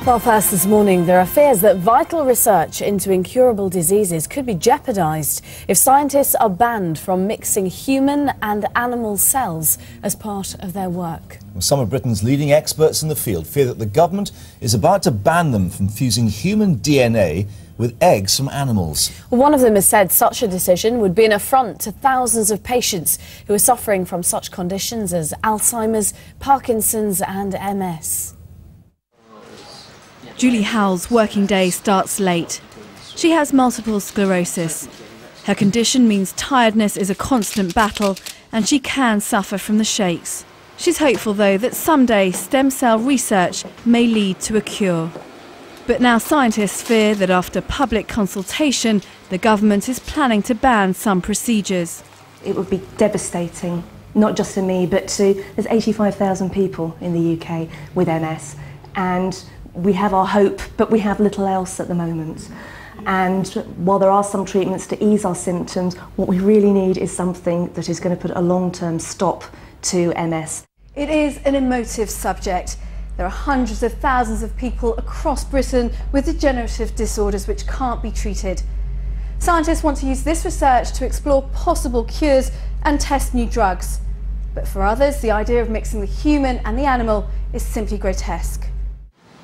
Well, first this morning, there are fears that vital research into incurable diseases could be jeopardised if scientists are banned from mixing human and animal cells as part of their work. Some of Britain's leading experts in the field fear that the government is about to ban them from fusing human DNA with eggs from animals. One of them has said such a decision would be an affront to thousands of patients who are suffering from such conditions as Alzheimer's, Parkinson's and MS. Julie Howell's working day starts late. She has multiple sclerosis. Her condition means tiredness is a constant battle and she can suffer from the shakes. She's hopeful, though, that someday stem cell research may lead to a cure. But now scientists fear that after public consultation, the government is planning to ban some procedures. It would be devastating, not just to me, but there's 85,000 people in the UK with MS, and we have our hope, but we have little else at the moment. And while there are some treatments to ease our symptoms, what we really need is something that is going to put a long-term stop to MS. It is an emotive subject. There are hundreds of thousands of people across Britain with degenerative disorders which can't be treated. Scientists want to use this research to explore possible cures and test new drugs. But for others, the idea of mixing the human and the animal is simply grotesque.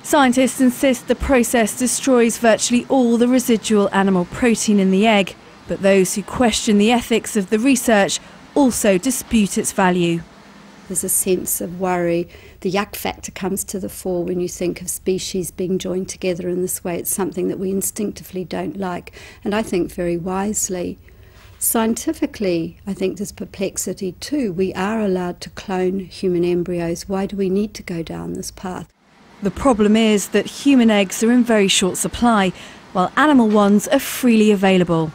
Scientists insist the process destroys virtually all the residual animal protein in the egg, but those who question the ethics of the research also dispute its value. There's a sense of worry. The yuck factor comes to the fore when you think of species being joined together in this way. It's something that we instinctively don't like, and I think very wisely. Scientifically, I think there's perplexity too. We are allowed to clone human embryos. Why do we need to go down this path? The problem is that human eggs are in very short supply, while animal ones are freely available.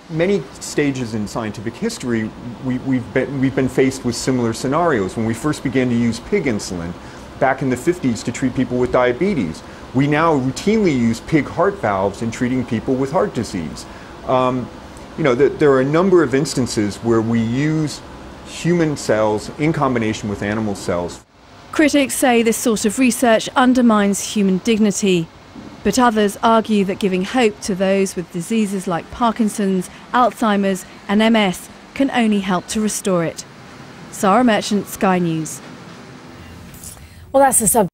Many stages in scientific history, we've been faced with similar scenarios. When we first began to use pig insulin back in the 50s to treat people with diabetes, we now routinely use pig heart valves in treating people with heart disease. There are a number of instances where we use human cells in combination with animal cells. Critics say this sort of research undermines human dignity. But others argue that giving hope to those with diseases like Parkinson's, Alzheimer's and MS can only help to restore it. Sarah Merchant, Sky News. Well, that's the subject.